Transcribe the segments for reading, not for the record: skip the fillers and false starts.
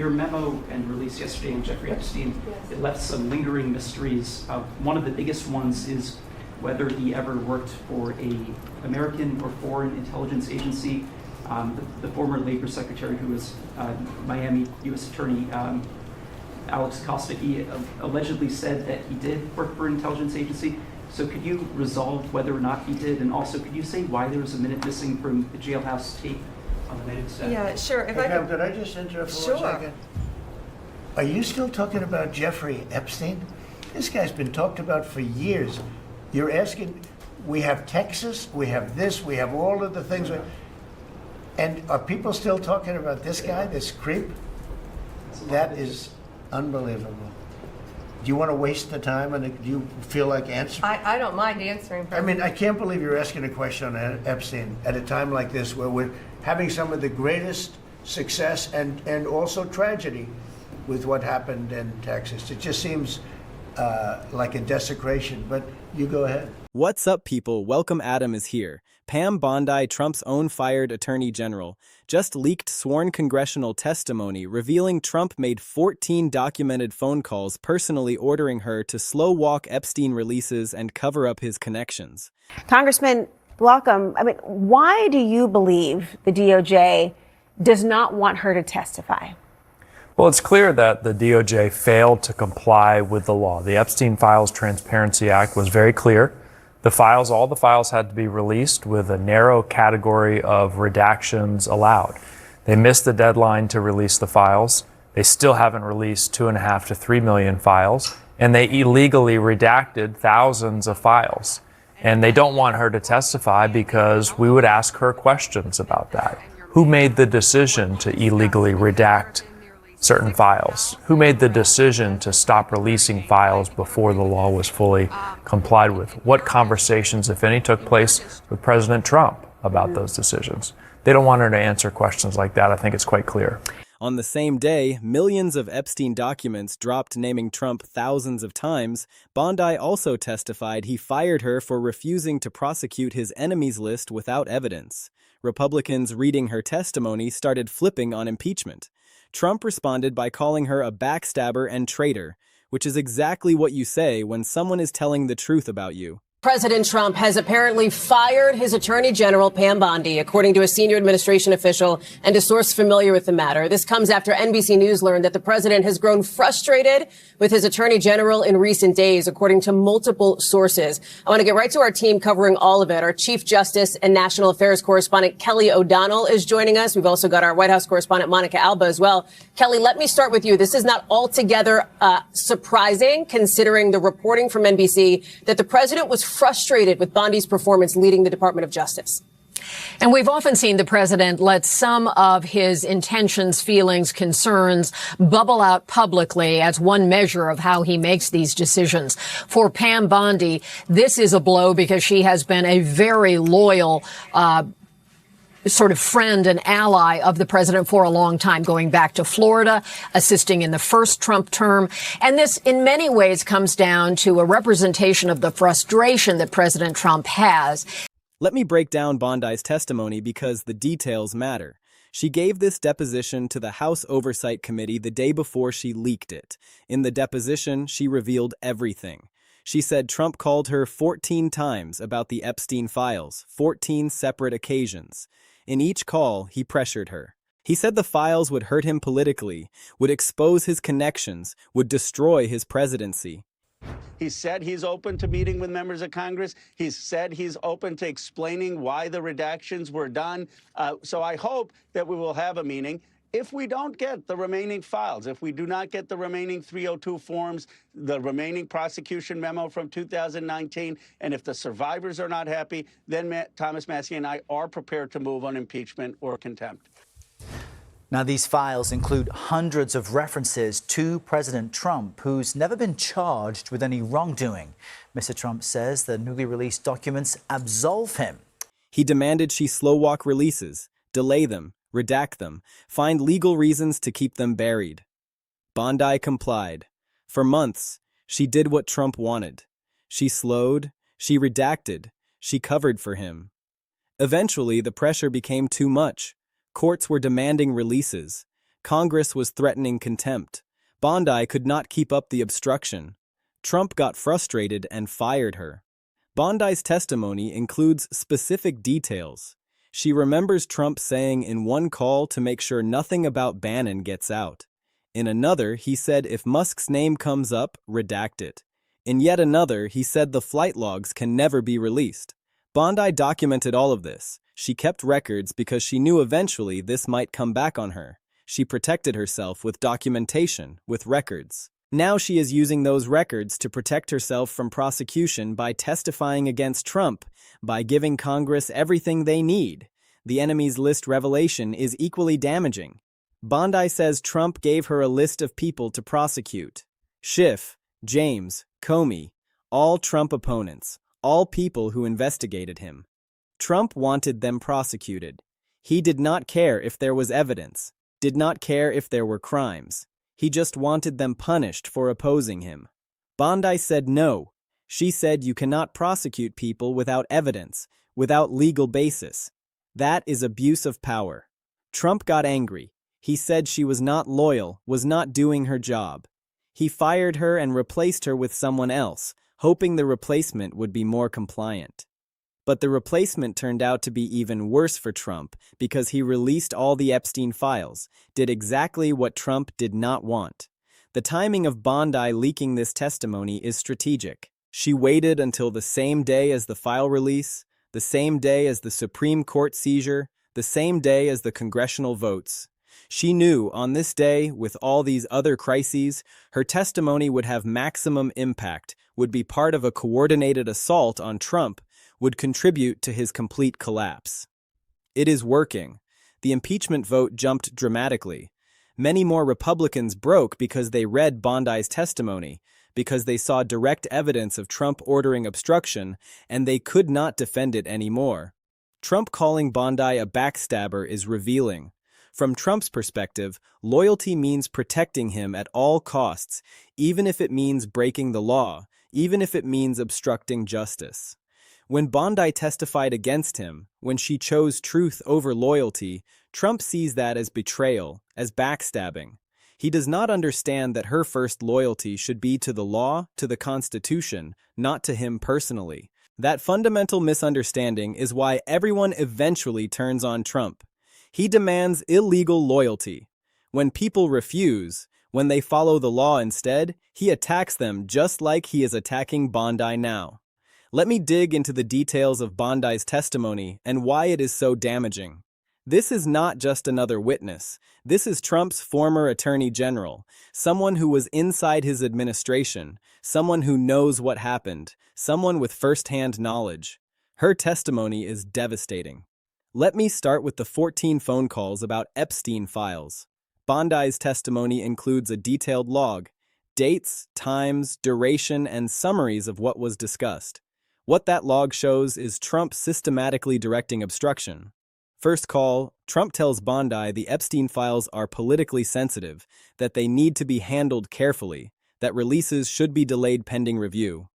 Your memo and release yesterday on Jeffrey Epstein, Yes. it left some lingering mysteries. One of the biggest ones is whether he ever worked for a American or foreign intelligence agency. The former labor secretary, who was Miami U.S. Attorney Alex Costa, he allegedly said that he did work for an intelligence agency. So could you resolve whether or not he did? And also, could you say why there was a minute missing from the jailhouse tape on the night of the staff? Yeah, sure. If Hey, I Pam, could, could I just interrupt for Sure. 1 second? Are you still talking about Jeffrey Epstein? This guy's been talked about for years. You're asking, we have Texas, we have this, we have all of the things. And are people still talking about this guy, this creep? That is unbelievable. Do you want to waste the time, and do you feel like answering? I don't mind answering. I mean, I can't believe you're asking a question on Epstein at a time like this, where we're having some of the greatest success and also tragedy with what happened in Texas. It just seems like a desecration, but you go ahead. What's up, people? Welcome. Adam is here. Pam Bondi, Trump's own fired attorney general, just leaked sworn congressional testimony revealing Trump made 14 documented phone calls personally ordering her to slow walk Epstein releases and cover up his connections. Congressman, welcome. I mean, why do you believe the DOJ does not want her to testify? Well, it's clear that the DOJ failed to comply with the law. The Epstein Files Transparency Act was very clear. All the files had to be released with a narrow category of redactions allowed. They missed the deadline to release the files. They still haven't released 2.5 to 3 million files, and they illegally redacted thousands of files. And they don't want her to testify because we would ask her questions about that. Who made the decision to illegally redact certain files? Who made the decision to stop releasing files before the law was fully complied with? What conversations, if any, took place with President Trump about those decisions? They don't want her to answer questions like that. I think it's quite clear. On the same day, millions of Epstein documents dropped naming Trump thousands of times. Bondi also testified he fired her for refusing to prosecute his enemies list without evidence. Republicans reading her testimony started flipping on impeachment. Trump responded by calling her a backstabber and traitor, which is exactly what you say when someone is telling the truth about you. President Trump has apparently fired his Attorney General, Pam Bondi, according to a senior administration official and a source familiar with the matter. This comes after NBC News learned that the president has grown frustrated with his Attorney General in recent days, according to multiple sources. I want to get right to our team covering all of it. Our Chief Justice and National Affairs correspondent Kelly O'Donnell is joining us. We've also got our White House correspondent Monica Alba as well. Kelly, let me start with you. This is not altogether surprising, considering the reporting from NBC that the president was frustrated with Bondi's performance leading the Department of Justice. And we've often seen the president let some of his intentions, feelings, concerns bubble out publicly as one measure of how he makes these decisions. For Pam Bondi, this is a blow because she has been a very loyal sort of friend and ally of the president for a long time, going back to Florida, assisting in the first Trump term. And this, in many ways, comes down to a representation of the frustration that President Trump has. Let me break down Bondi's testimony because the details matter. She gave this deposition to the House Oversight Committee the day before she leaked it. In the deposition, she revealed everything. She said Trump called her 14 times about the Epstein files, 14 separate occasions. In each call, he pressured her. He said the files would hurt him politically, would expose his connections, would destroy his presidency. He said he's open to meeting with members of Congress. He's said he's open to explaining why the redactions were done. So I hope that we will have a meeting. If we don't get the remaining files, if we do not get the remaining 302 forms, the remaining prosecution memo from 2019, and if the survivors are not happy, then Thomas Massie and I are prepared to move on impeachment or contempt. Now, these files include hundreds of references to President Trump, who's never been charged with any wrongdoing. Mr. Trump says the newly released documents absolve him. He demanded she slow walk releases, delay them, redact them, find legal reasons to keep them buried. Bondi complied. For months, she did what Trump wanted. She slowed, she redacted, she covered for him. Eventually, the pressure became too much. Courts were demanding releases. Congress was threatening contempt. Bondi could not keep up the obstruction. Trump got frustrated and fired her. Bondi's testimony includes specific details. She remembers Trump saying in one call to make sure nothing about Bannon gets out. In another, he said if Musk's name comes up, redact it. In yet another, he said the flight logs can never be released. Bondi documented all of this. She kept records because she knew eventually this might come back on her. She protected herself with documentation, with records. Now she is using those records to protect herself from prosecution by testifying against Trump, by giving Congress everything they need. The enemies list revelation is equally damaging. Bondi says Trump gave her a list of people to prosecute. Schiff, James, Comey, all Trump opponents, all people who investigated him. Trump wanted them prosecuted. He did not care if there was evidence, did not care if there were crimes. He just wanted them punished for opposing him. Bondi said no. She said you cannot prosecute people without evidence, without legal basis. That is abuse of power. Trump got angry. He said she was not loyal, was not doing her job. He fired her and replaced her with someone else, hoping the replacement would be more compliant. But the replacement turned out to be even worse for Trump because he released all the Epstein files, did exactly what Trump did not want. The timing of Bondi leaking this testimony is strategic. She waited until the same day as the file release, the same day as the Supreme Court seizure, the same day as the congressional votes. She knew on this day, with all these other crises, her testimony would have maximum impact, would be part of a coordinated assault on Trump, would contribute to his complete collapse. It is working. The impeachment vote jumped dramatically. Many more Republicans broke because they read Bondi's testimony, because they saw direct evidence of Trump ordering obstruction, and they could not defend it anymore. Trump calling Bondi a backstabber is revealing. From Trump's perspective, loyalty means protecting him at all costs, even if it means breaking the law, even if it means obstructing justice. When Bondi testified against him, when she chose truth over loyalty, Trump sees that as betrayal, as backstabbing. He does not understand that her first loyalty should be to the law, to the Constitution, not to him personally. That fundamental misunderstanding is why everyone eventually turns on Trump. He demands illegal loyalty. When people refuse, when they follow the law instead, he attacks them just like he is attacking Bondi now. Let me dig into the details of Bondi's testimony and why it is so damaging. This is not just another witness. This is Trump's former attorney general, someone who was inside his administration, someone who knows what happened, someone with first-hand knowledge. Her testimony is devastating. Let me start with the 14 phone calls about Epstein files. Bondi's testimony includes a detailed log, dates, times, duration, and summaries of what was discussed. What that log shows is Trump systematically directing obstruction. First call, Trump tells Bondi the Epstein files are politically sensitive, that they need to be handled carefully, that releases should be delayed pending review.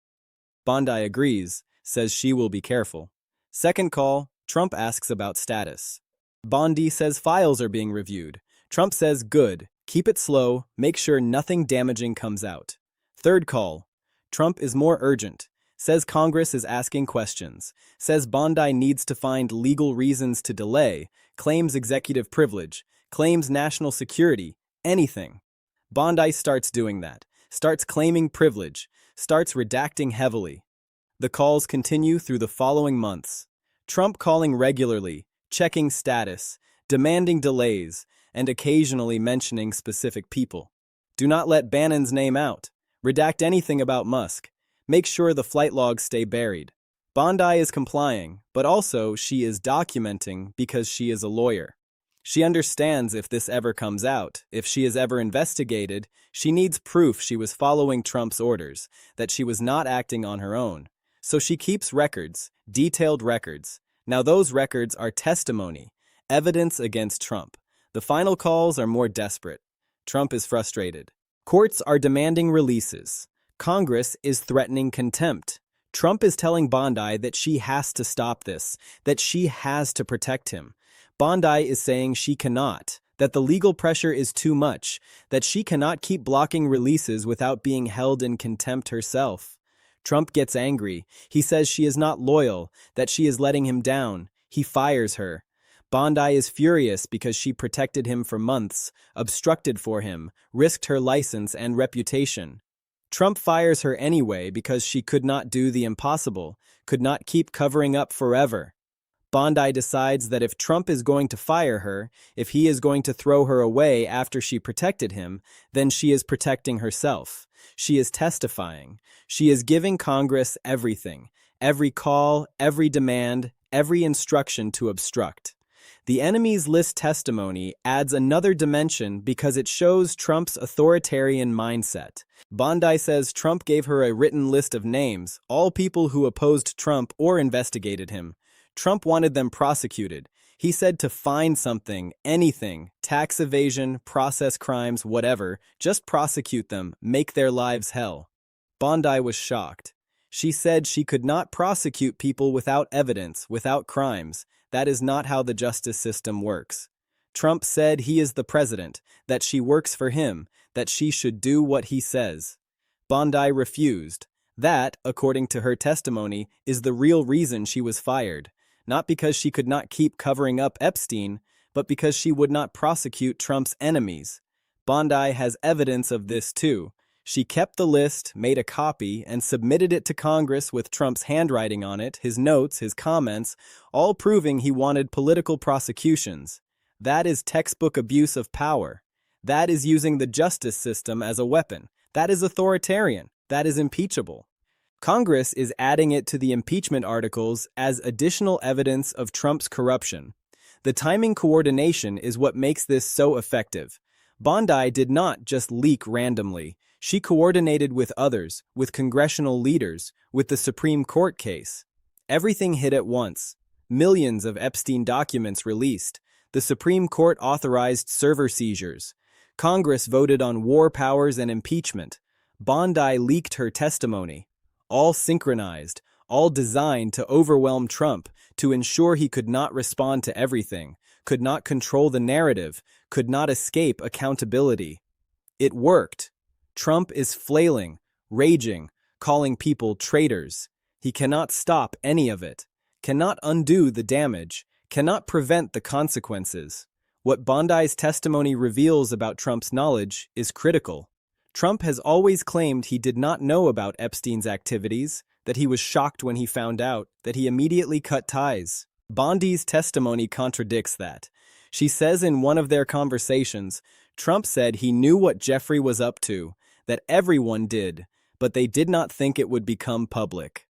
Bondi agrees, says she will be careful. Second call, Trump asks about status. Bondi says files are being reviewed. Trump says good, keep it slow, make sure nothing damaging comes out. Third call, Trump is more urgent. Says Congress is asking questions, says Bondi needs to find legal reasons to delay, claims executive privilege, claims national security, anything. Bondi starts doing that, starts claiming privilege, starts redacting heavily. The calls continue through the following months. Trump calling regularly, checking status, demanding delays, and occasionally mentioning specific people. Do not let Bannon's name out. Redact anything about Musk. Make sure the flight logs stay buried. Bondi is complying, but also she is documenting because she is a lawyer. She understands if this ever comes out, if she is ever investigated, she needs proof she was following Trump's orders, that she was not acting on her own. So she keeps records, detailed records. Now those records are testimony, evidence against Trump. The final calls are more desperate. Trump is frustrated. Courts are demanding releases. Congress is threatening contempt. Trump is telling Bondi that she has to stop this, that she has to protect him. Bondi is saying she cannot, that the legal pressure is too much, that she cannot keep blocking releases without being held in contempt herself. Trump gets angry. He says she is not loyal, that she is letting him down. He fires her. Bondi is furious because she protected him for months, obstructed for him, risked her license and reputation. Trump fires her anyway because she could not do the impossible, could not keep covering up forever. Bondi decides that if Trump is going to fire her, if he is going to throw her away after she protected him, then she is protecting herself. She is testifying. She is giving Congress everything, every call, every demand, every instruction to obstruct. The enemies list testimony adds another dimension because it shows Trump's authoritarian mindset. Bondi says Trump gave her a written list of names, all people who opposed Trump or investigated him. Trump wanted them prosecuted. He said to find something, anything, tax evasion, process crimes, whatever, just prosecute them, make their lives hell. Bondi was shocked. She said she could not prosecute people without evidence, without crimes. That is not how the justice system works. Trump said he is the president, that she works for him, that she should do what he says. Bondi refused. That, according to her testimony, is the real reason she was fired. Not because she could not keep covering up Epstein, but because she would not prosecute Trump's enemies. Bondi has evidence of this too. She kept the list, made a copy, and submitted it to Congress with Trump's handwriting on it, his notes, his comments, all proving he wanted political prosecutions. That is textbook abuse of power. That is using the justice system as a weapon. That is authoritarian. That is impeachable. Congress is adding it to the impeachment articles as additional evidence of Trump's corruption. The timing coordination is what makes this so effective. Bondi did not just leak randomly. She coordinated with others, with congressional leaders, with the Supreme Court case. Everything hit at once. Millions of Epstein documents released. The Supreme Court authorized server seizures. Congress voted on war powers and impeachment. Bondi leaked her testimony. All synchronized, all designed to overwhelm Trump, to ensure he could not respond to everything, could not control the narrative, could not escape accountability. It worked. Trump is flailing, raging, calling people traitors. He cannot stop any of it, cannot undo the damage, cannot prevent the consequences. What Bondi's testimony reveals about Trump's knowledge is critical. Trump has always claimed he did not know about Epstein's activities, that he was shocked when he found out, that he immediately cut ties. Bondi's testimony contradicts that. She says in one of their conversations, Trump said he knew what Jeffrey was up to, that everyone did, but they did not think it would become public.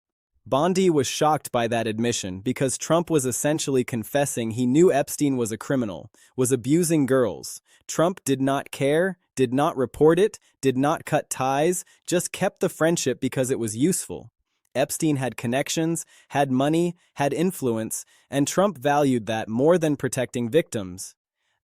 Bondi was shocked by that admission because Trump was essentially confessing he knew Epstein was a criminal, was abusing girls. Trump did not care, did not report it, did not cut ties, just kept the friendship because it was useful. Epstein had connections, had money, had influence, and Trump valued that more than protecting victims.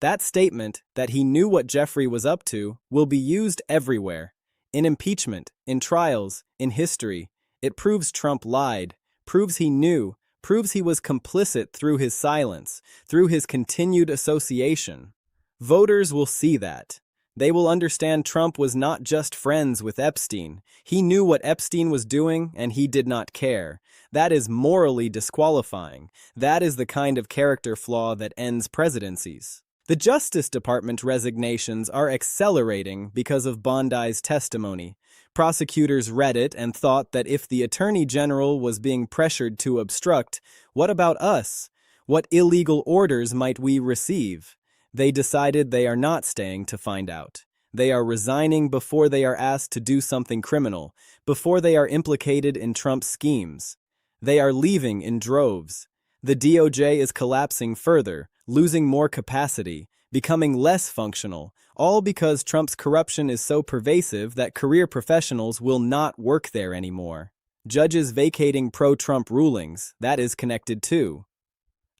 That statement, that he knew what Jeffrey was up to, will be used everywhere. In impeachment, in trials, in history. It proves Trump lied, proves he knew, proves he was complicit through his silence, through his continued association. Voters will see that. They will understand Trump was not just friends with Epstein. He knew what Epstein was doing, and he did not care. That is morally disqualifying. That is the kind of character flaw that ends presidencies. The Justice Department resignations are accelerating because of Bondi's testimony. Prosecutors read it and thought that if the Attorney General was being pressured to obstruct, what about us? What illegal orders might we receive? They decided they are not staying to find out. They are resigning before they are asked to do something criminal, before they are implicated in Trump's schemes. They are leaving in droves. The DOJ is collapsing further, losing more capacity, becoming less functional, all because Trump's corruption is so pervasive that career professionals will not work there anymore. Judges vacating pro-Trump rulings, that is connected too.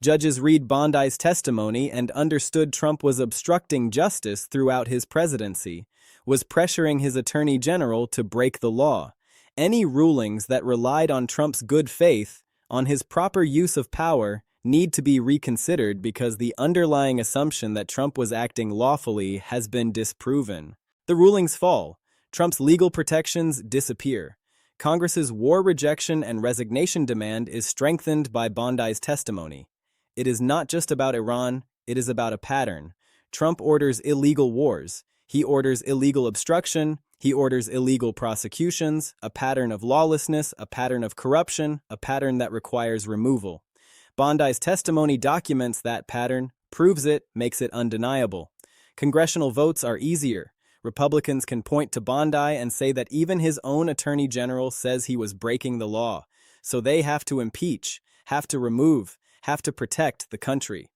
Judges read Bondi's testimony and understood Trump was obstructing justice throughout his presidency, was pressuring his attorney general to break the law. Any rulings that relied on Trump's good faith, on his proper use of power, need to be reconsidered because the underlying assumption that Trump was acting lawfully has been disproven. The rulings fall. Trump's legal protections disappear. Congress's war rejection and resignation demand is strengthened by Bondi's testimony. It is not just about Iran, it is about a pattern. Trump orders illegal wars. He orders illegal obstruction. He orders illegal prosecutions, a pattern of lawlessness, a pattern of corruption, a pattern that requires removal. Bondi's testimony documents that pattern, proves it, makes it undeniable. Congressional votes are easier. Republicans can point to Bondi and say that even his own attorney general says he was breaking the law. So they have to impeach, have to remove, have to protect the country.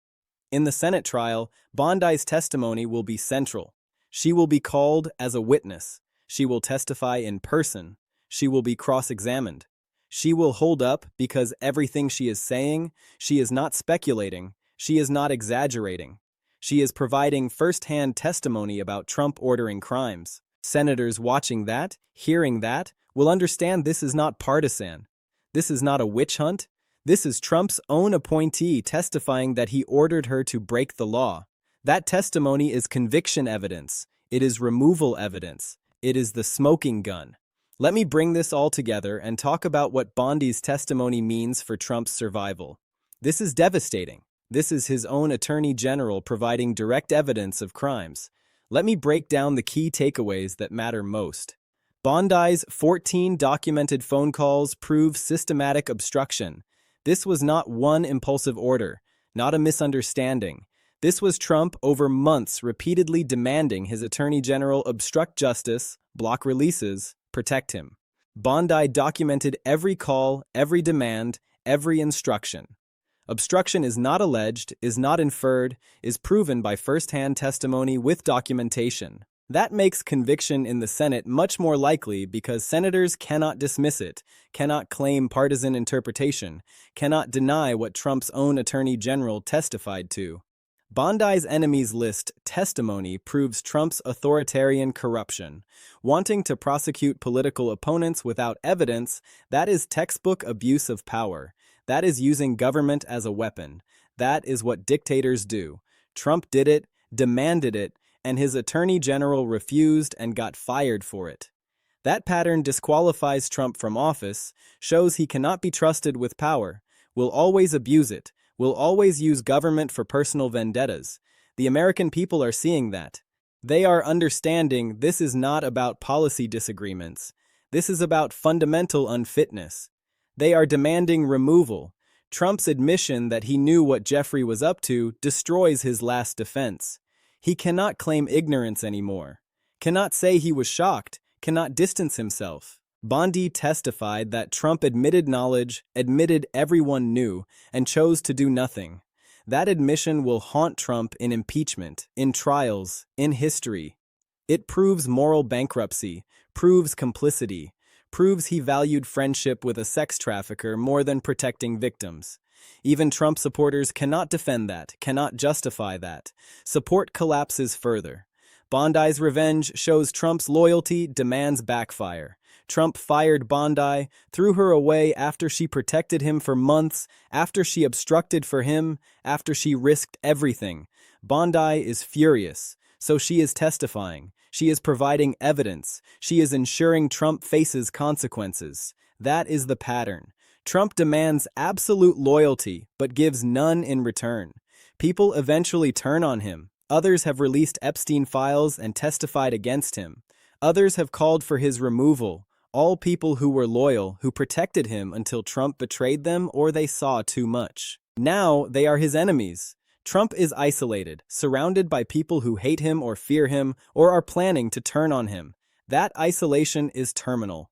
In the Senate trial, Bondi's testimony will be central. She will be called as a witness. She will testify in person. She will be cross-examined. She will hold up because everything she is saying, she is not speculating, she is not exaggerating. She is providing first-hand testimony about Trump ordering crimes. Senators watching that, hearing that, will understand this is not partisan. This is not a witch hunt. This is Trump's own appointee testifying that he ordered her to break the law. That testimony is conviction evidence. It is removal evidence. It is the smoking gun. Let me bring this all together and talk about what Bondi's testimony means for Trump's survival. This is devastating. This is his own attorney general providing direct evidence of crimes. Let me break down the key takeaways that matter most. Bondi's 14 documented phone calls prove systematic obstruction. This was not one impulsive order, not a misunderstanding. This was Trump over months repeatedly demanding his attorney general obstruct justice, block releases, protect him. Bondi documented every call, every demand, every instruction. Obstruction is not alleged, is not inferred, is proven by first-hand testimony with documentation. That makes conviction in the Senate much more likely because senators cannot dismiss it, cannot claim partisan interpretation, cannot deny what Trump's own attorney general testified to. Bondi's enemies list testimony proves Trump's authoritarian corruption. Wanting to prosecute political opponents without evidence, that is textbook abuse of power. That is using government as a weapon. That is what dictators do. Trump did it, demanded it, and his attorney general refused and got fired for it. That pattern disqualifies Trump from office, shows he cannot be trusted with power, will always abuse it, will always use government for personal vendettas. The American people are seeing that. They are understanding this is not about policy disagreements. This is about fundamental unfitness. They are demanding removal. Trump's admission that he knew what Jeffrey was up to destroys his last defense. He cannot claim ignorance anymore, cannot say he was shocked, cannot distance himself. Bondi testified that Trump admitted knowledge, admitted everyone knew, and chose to do nothing. That admission will haunt Trump in impeachment, in trials, in history. It proves moral bankruptcy, proves complicity, proves he valued friendship with a sex trafficker more than protecting victims. Even Trump supporters cannot defend that, cannot justify that. Support collapses further. Bondi's revenge shows Trump's loyalty demands backfire. Trump fired Bondi, threw her away after she protected him for months, after she obstructed for him, after she risked everything. Bondi is furious, so she is testifying. She is providing evidence. She is ensuring Trump faces consequences. That is the pattern. Trump demands absolute loyalty, but gives none in return. People eventually turn on him. Others have released Epstein files and testified against him. Others have called for his removal. All people who were loyal, who protected him until Trump betrayed them or they saw too much. Now they are his enemies. Trump is isolated, surrounded by people who hate him or fear him or are planning to turn on him. That isolation is terminal.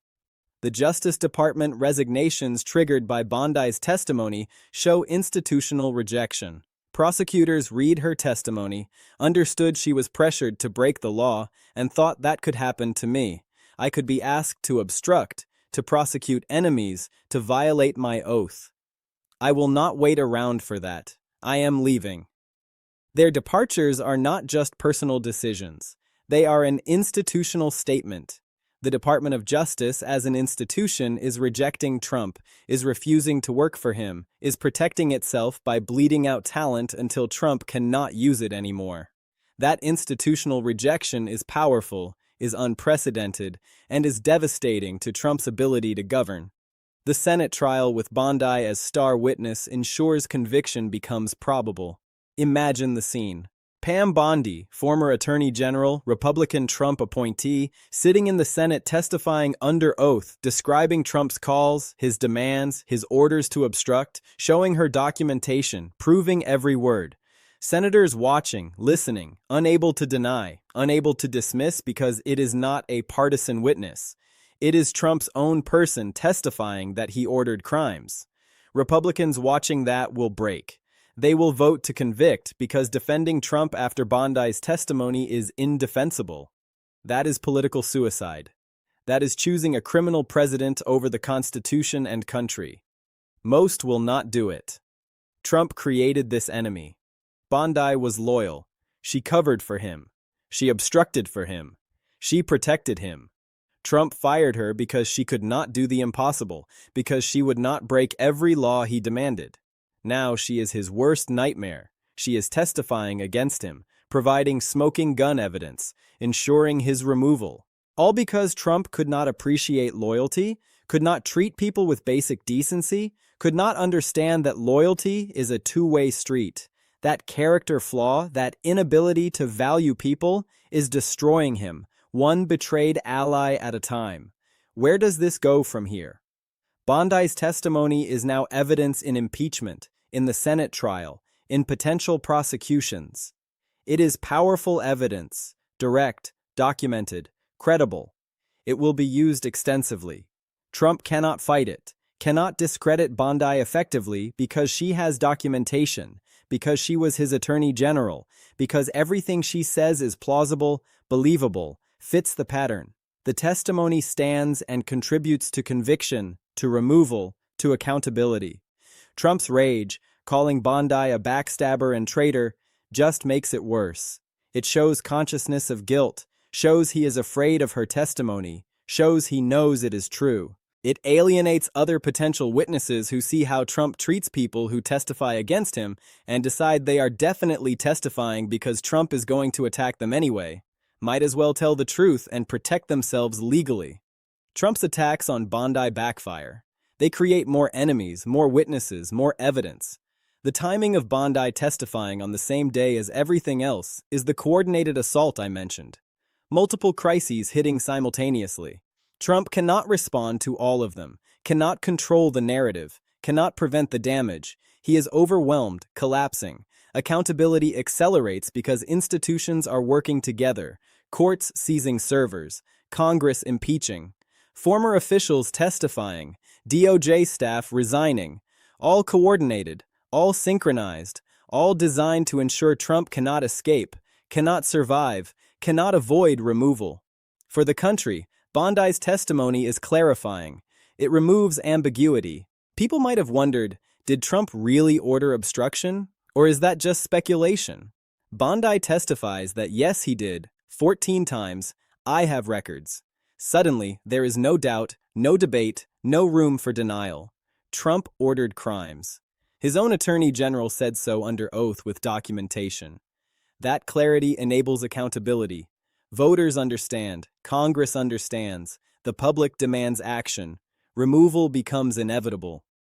The Justice Department resignations triggered by Bondi's testimony show institutional rejection. Prosecutors read her testimony, understood she was pressured to break the law, and thought that could happen to me. I could be asked to obstruct, to prosecute enemies, to violate my oath. I will not wait around for that. I am leaving. Their departures are not just personal decisions. They are an institutional statement. The Department of Justice, as an institution, is rejecting Trump, is refusing to work for him, is protecting itself by bleeding out talent until Trump cannot use it anymore. That institutional rejection is powerful, is unprecedented, and is devastating to Trump's ability to govern. The Senate trial with Bondi as star witness ensures conviction becomes probable. Imagine the scene. Pam Bondi, former Attorney General, Republican Trump appointee, sitting in the Senate testifying under oath, describing Trump's calls, his demands, his orders to obstruct, showing her documentation, proving every word. Senators watching, listening, unable to deny, unable to dismiss because it is not a partisan witness. It is Trump's own person testifying that he ordered crimes. Republicans watching that will break. They will vote to convict because defending Trump after Bondi's testimony is indefensible. That is political suicide. That is choosing a criminal president over the Constitution and country. Most will not do it. Trump created this enemy. Bondi was loyal. She covered for him. She obstructed for him. She protected him. Trump fired her because she could not do the impossible, because she would not break every law he demanded. Now she is his worst nightmare. She is testifying against him, providing smoking gun evidence, ensuring his removal. All because Trump could not appreciate loyalty, could not treat people with basic decency, could not understand that loyalty is a two-way street. That character flaw, that inability to value people, is destroying him, one betrayed ally at a time. Where does this go from here? Bondi's testimony is now evidence in impeachment, in the Senate trial, in potential prosecutions. It is powerful evidence, direct, documented, credible. It will be used extensively. Trump cannot fight it, cannot discredit Bondi effectively because she has documentation, because she was his attorney general, because everything she says is plausible, believable, fits the pattern. The testimony stands and contributes to conviction, to removal, to accountability. Trump's rage, calling Bondi a backstabber and traitor, just makes it worse. It shows consciousness of guilt, shows he is afraid of her testimony, shows he knows it is true. It alienates other potential witnesses who see how Trump treats people who testify against him and decide they are definitely testifying because Trump is going to attack them anyway. Might as well tell the truth and protect themselves legally. Trump's attacks on Bondi backfire. They create more enemies, more witnesses, more evidence. The timing of Bondi testifying on the same day as everything else is the coordinated assault I mentioned. Multiple crises hitting simultaneously. Trump cannot respond to all of them, cannot control the narrative, cannot prevent the damage. He is overwhelmed, collapsing. Accountability accelerates because institutions are working together, courts seizing servers, Congress impeaching, former officials testifying, DOJ staff resigning, all coordinated, all synchronized, all designed to ensure Trump cannot escape, cannot survive, cannot avoid removal. For the country, Bondi's testimony is clarifying. It removes ambiguity. People might have wondered, did Trump really order obstruction? Or is that just speculation? Bondi testifies that yes, he did, 14 times. I have records. Suddenly, there is no doubt, no debate, no room for denial. Trump ordered crimes. His own attorney general said so under oath with documentation. That clarity enables accountability. Voters understand, Congress understands, the public demands action. Removal becomes inevitable.